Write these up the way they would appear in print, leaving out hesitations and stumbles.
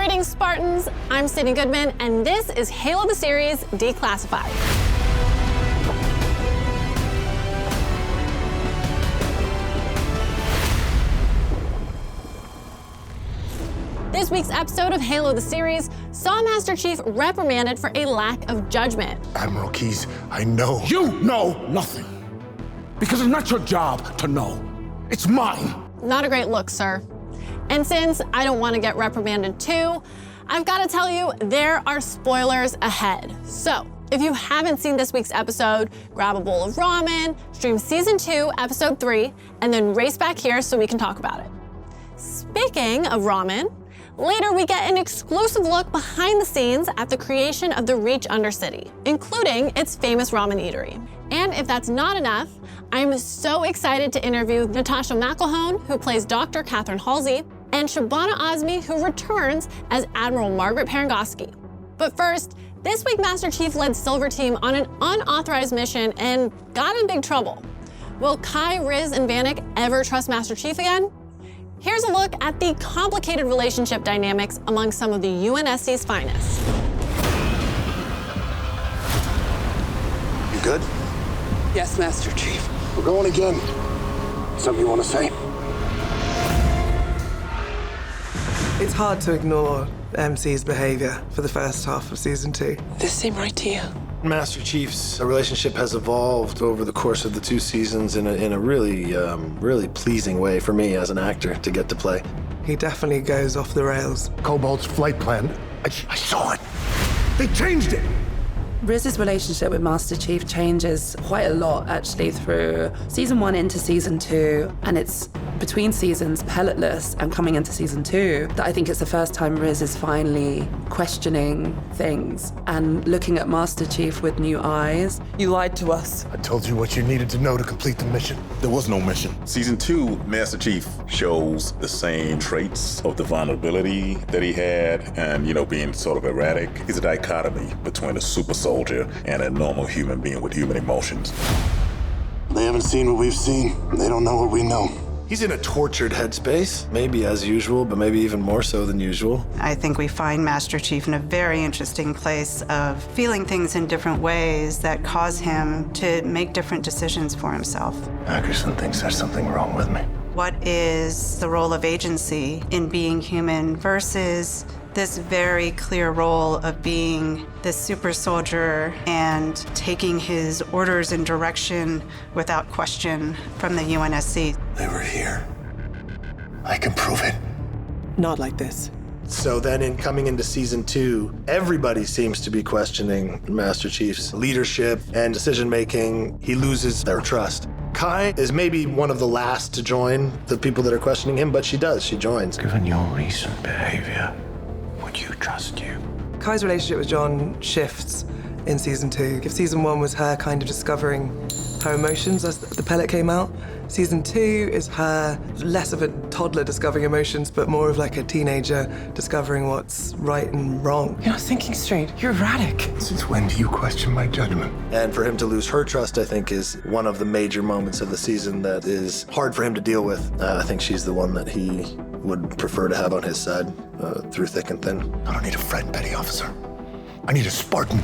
Greetings, Spartans. I'm Sydnee Goodman, and this is Halo the Series Declassified. This week's episode of Halo the Series saw Master Chief reprimanded for a lack of judgment. Admiral Keyes, I know. You know nothing. Because it's not your job to know. It's mine. Not a great look, sir. And since I don't want to get reprimanded too, I've got to tell you, there are spoilers ahead. So, if you haven't seen this week's episode, grab a bowl of ramen, stream Season 2, Episode 3, and then race back here so we can talk about it. Speaking of ramen, later we get an exclusive look behind the scenes at the creation of the Reach Undercity, including its famous ramen eatery. And if that's not enough, I'm so excited to interview Natascha McElhone, who plays Dr. Catherine Halsey, and Shabana Azmi, who returns as Admiral Margaret Parangoski. But first, this week Master Chief led Silver Team on an unauthorized mission and got in big trouble. Will Kai, Riz, and Vanek ever trust Master Chief again? Here's a look at the complicated relationship dynamics among some of the UNSC's finest. You good? Yes, Master Chief. We're going again. Something you want to say? It's hard to ignore MC's behavior for the first half of Season 2. This seem right to you? Master Chief's relationship has evolved over the course of the 2 seasons in a really pleasing way for me as an actor to get to play. He definitely goes off the rails. Cobalt's flight plan. I saw it. They changed it. Riz's relationship with Master Chief changes quite a lot, actually, through Season 1 into Season 2, and it's between seasons, pelletless, and coming into Season 2, that I think it's the first time Riz is finally questioning things and looking at Master Chief with new eyes. You lied to us. I told you what you needed to know to complete the mission. There was no mission. Season 2, Master Chief shows the same traits of the vulnerability that he had and, being sort of erratic. He's a dichotomy between a super soldier and a normal human being with human emotions. They haven't seen what we've seen. They don't know what we know. He's in a tortured headspace, maybe as usual, but maybe even more so than usual. I think we find Master Chief in a very interesting place of feeling things in different ways that cause him to make different decisions for himself. Ackerson thinks there's something wrong with me. What is the role of agency in being human versus this very clear role of being this super soldier and taking his orders and direction without question from the UNSC? They were here. I can prove it. Not like this. So then in coming into Season 2, everybody seems to be questioning Master Chief's leadership and decision-making. He loses their trust. Kai is maybe one of the last to join the people that are questioning him, but she joins. Given your recent behavior, would you trust you? Kai's relationship with John shifts in Season 2. If Season 1 was her kind of discovering her emotions as the pellet came out, Season 2 is her less of a toddler discovering emotions, but more of like a teenager discovering what's right and wrong. You're not thinking straight. You're erratic. Since when do you question my judgment? And for him to lose her trust, I think, is one of the major moments of the season that is hard for him to deal with. I think she's the one that he would prefer to have on his side through thick and thin. I don't need a friend, petty officer. I need a Spartan.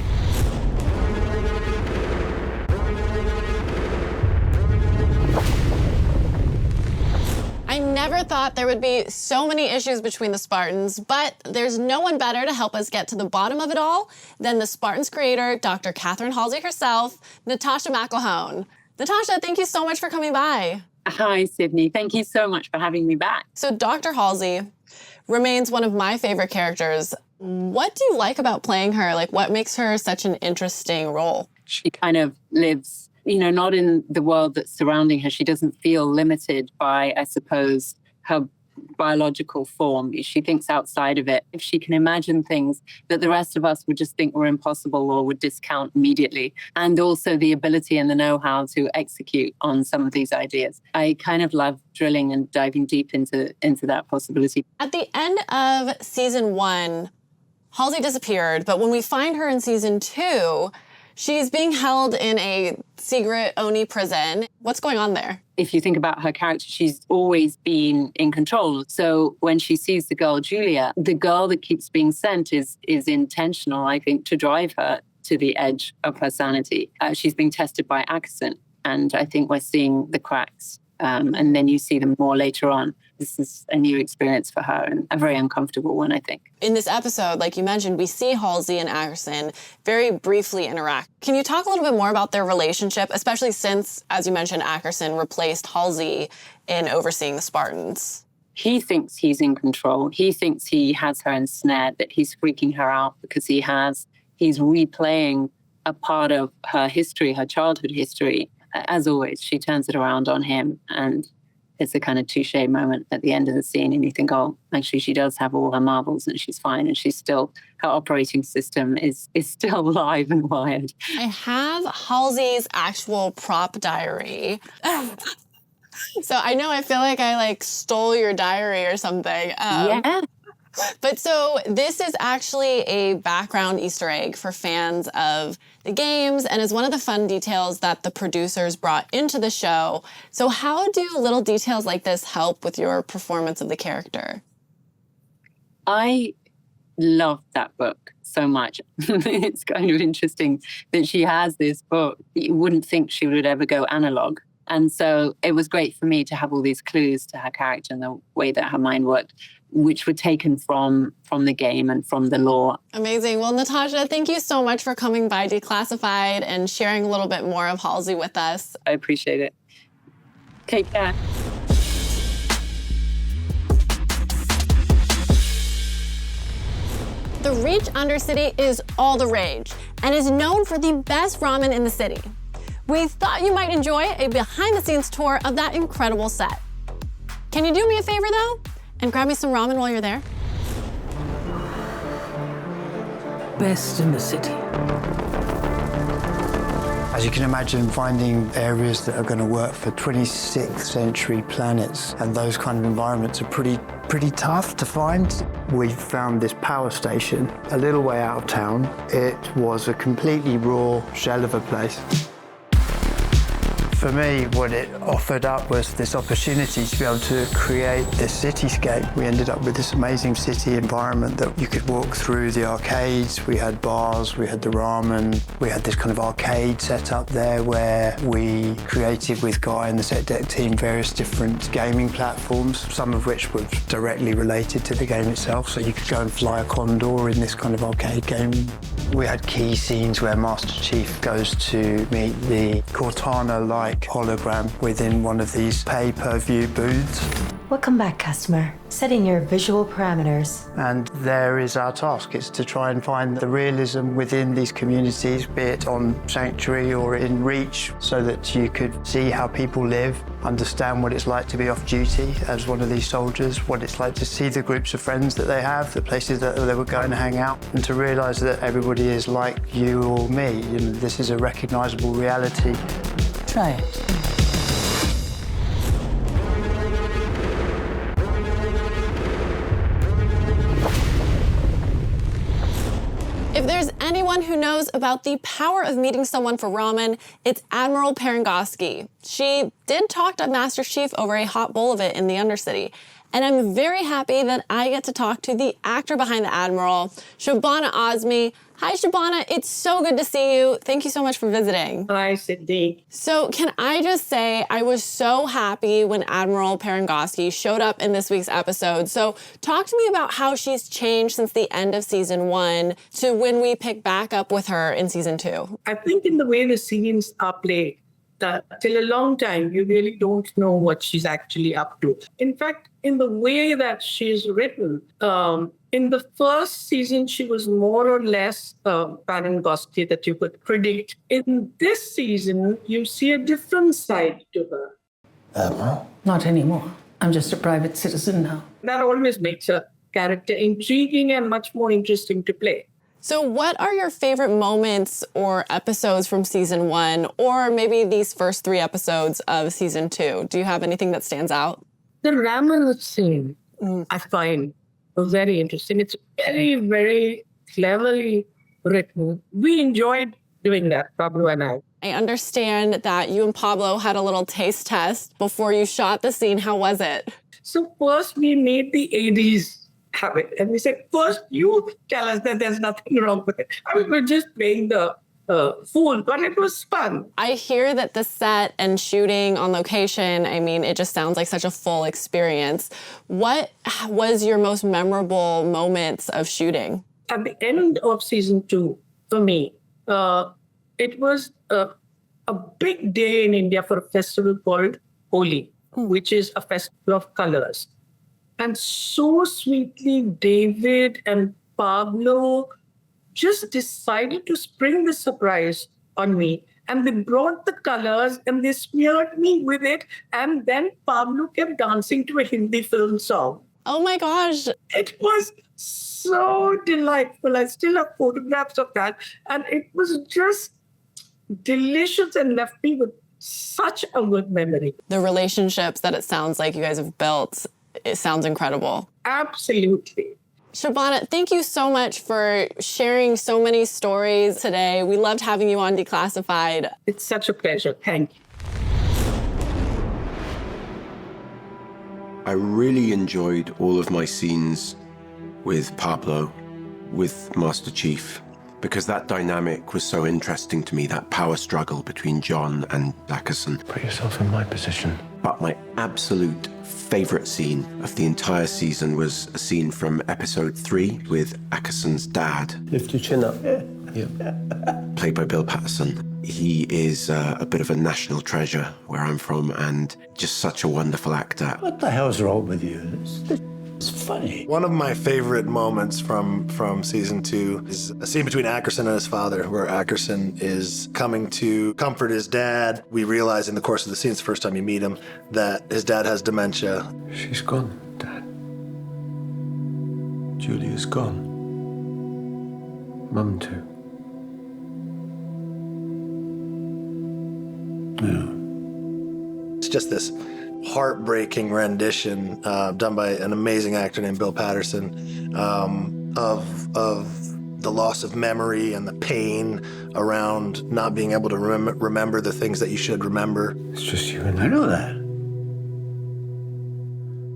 I never thought there would be so many issues between the Spartans, but there's no one better to help us get to the bottom of it all than the Spartans creator, Dr. Catherine Halsey herself, Natascha McElhone. Natascha, thank you so much for coming by. Hi, Sydney. Thank you so much for having me back. So Dr. Halsey remains one of my favorite characters. What do you like about playing her? Like, what makes her such an interesting role? She kind of lives, not in the world that's surrounding her. She doesn't feel limited by, I suppose, her biological form. She thinks outside of it. If she can imagine things that the rest of us would just think were impossible or would discount immediately, and also the ability and the know-how to execute on some of these ideas. I kind of love drilling and diving deep into that possibility. At the end of Season 1, Halsey disappeared, but when we find her in Season 2, She's being held in a secret Oni prison. What's going on there? If you think about her character, she's always been in control. So when she sees the girl, Julia, the girl that keeps being sent is intentional, I think, to drive her to the edge of her sanity. She's being tested by Ackerson, and I think we're seeing the cracks. And then you see them more later on. This is a new experience for her and a very uncomfortable one, I think. In this episode, like you mentioned, we see Halsey and Ackerson very briefly interact. Can you talk a little bit more about their relationship, especially since, as you mentioned, Ackerson replaced Halsey in overseeing the Spartans? He thinks he's in control. He thinks he has her ensnared, that he's freaking her out because he's replaying a part of her history, her childhood history. As always, she turns it around on him, and it's a kind of touche moment at the end of the scene, and you think, oh, actually, she does have all her marbles and she's fine, and her operating system is still live and wired. I have Halsey's actual prop diary. So I feel like I stole your diary or something. Yeah. But so this is actually a background Easter egg for fans of the games and is one of the fun details that the producers brought into the show. So how do little details like this help with your performance of the character? I love that book so much. It's kind of interesting that she has this book. You wouldn't think she would ever go analog. And so it was great for me to have all these clues to her character and the way that her mind worked, which were taken from the game and from the lore. Amazing. Well, Natascha, thank you so much for coming by Declassified and sharing a little bit more of Halsey with us. I appreciate it. Take care. The Reach Undercity is all the rage and is known for the best ramen in the city. We thought you might enjoy a behind-the-scenes tour of that incredible set. Can you do me a favor, though? And grab me some ramen while you're there? Best in the city. As you can imagine, finding areas that are going to work for 26th century planets and those kind of environments are pretty tough to find. We found this power station a little way out of town. It was a completely raw shell of a place. For me, what it offered up was this opportunity to be able to create this cityscape. We ended up with this amazing city environment that you could walk through the arcades. We had bars, we had the ramen, we had this kind of arcade set up there where we created with Guy and the set deck team various different gaming platforms, some of which were directly related to the game itself. So you could go and fly a condor in this kind of arcade game. We had key scenes where Master Chief goes to meet the Cortana-like hologram within one of these pay-per-view booths. Welcome back, customer. Setting your visual parameters. And there is our task. It's to try and find the realism within these communities, be it on Sanctuary or in Reach, so that you could see how people live, understand what it's like to be off duty as one of these soldiers, what it's like to see the groups of friends that they have, the places that they would go and hang out, and to realise that everybody is like you or me. You know, this is a recognisable reality. Try it. If there's anyone who knows about the power of meeting someone for ramen, it's Admiral Parangosky. She did talk to Master Chief over a hot bowl of it in the Undercity. And I'm very happy that I get to talk to the actor behind the Admiral, Shabana Azmi. Hi, Shabana. It's so good to see you. Thank you so much for visiting. Hi, Sydnee. So can I just say I was so happy when Admiral Parangosky showed up in this week's episode. So talk to me about how she's changed since the end of season 1 to when we pick back up with her in season 2. I think in the way the scenes are played, that till a long time, you really don't know what she's actually up to. In fact, in the way that she's written, in the first season, she was more or less Parangosky that you could predict. In this season, you see a different side to her. Admiral? Not anymore. I'm just a private citizen now. That always makes her character intriguing and much more interesting to play. So what are your favorite moments or episodes from season 1, or maybe these first 3 episodes of season 2? Do you have anything that stands out? The ramen scene, I find very interesting. It's very, very cleverly written. We enjoyed doing that, Pablo and I. I understand that you and Pablo had a little taste test before you shot the scene. How was it? So first we made the ADs have it. And we said, first you tell us that there's nothing wrong with it. I mean, we're just playing the fool, but it was fun. I hear that the set and shooting on location, I mean, it just sounds like such a full experience. What was your most memorable moments of shooting? At the end of season 2, for me, it was a big day in India for a festival called Holi, which is a festival of colors. And so sweetly, David and Pablo just decided to spring the surprise on me. And they brought the colors and they smeared me with it. And then Pablo kept dancing to a Hindi film song. Oh my gosh. It was so delightful. I still have photographs of that. And it was just delicious and left me with such a good memory. The relationships that it sounds like you guys have built, it sounds incredible. Absolutely. Shabana, thank you so much for sharing so many stories today. We loved having you on Declassified. It's such a pleasure. Thank you. I really enjoyed all of my scenes with Pablo, with Master Chief, because that dynamic was so interesting to me, that power struggle between John and Ackerson. Put yourself in my position. But my absolute favorite scene of the entire season was a scene from episode 3 with Ackerson's dad. Lift your chin up. Yeah. Played by Bill Patterson. He is a bit of a national treasure where I'm from and just such a wonderful actor. What the hell's wrong with you? It's funny. One of my favorite moments from season 2 is a scene between Ackerson and his father, where Ackerson is coming to comfort his dad. We realize in the course of the scene, it's the first time you meet him, that his dad has dementia. She's gone, Dad. Julia's gone. Mum too. Yeah. It's just this heartbreaking rendition done by an amazing actor named Bill Patterson of the loss of memory and the pain around not being able to remember the things that you should remember. It's just you and I know that.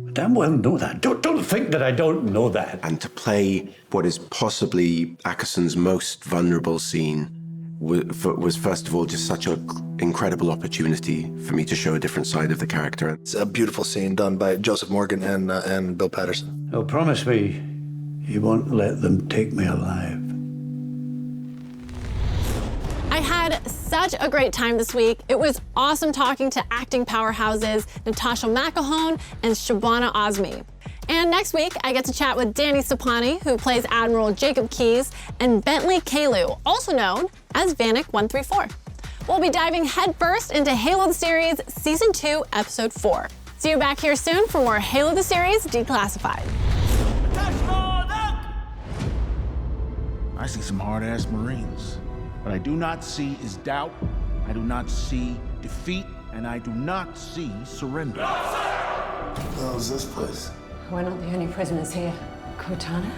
I damn well know that. Don't think that I don't know that. And to play what is possibly Ackerson's most vulnerable scene was first of all just such an incredible opportunity for me to show a different side of the character. It's a beautiful scene done by Joseph Morgan and Bill Patterson. Oh, promise me you won't let them take me alive. I had such a great time this week. It was awesome talking to acting powerhouses Natascha McElhone and Shabana Azmi. And next week, I get to chat with Danny Sapani, who plays Admiral Jacob Keyes, and Bentley Kalu, also known as Vanek 134. We'll be diving headfirst into Halo the Series Season 2, Episode 4. See you back here soon for more Halo the Series Declassified. I see some hard-ass Marines. What I do not see is doubt, I do not see defeat, and I do not see surrender. What the hell is this place? We're not the only prisoners here. Cortana?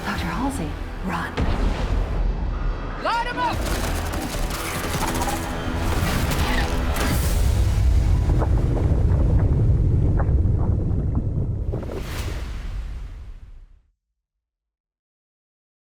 Dr. Halsey, run. Light him up!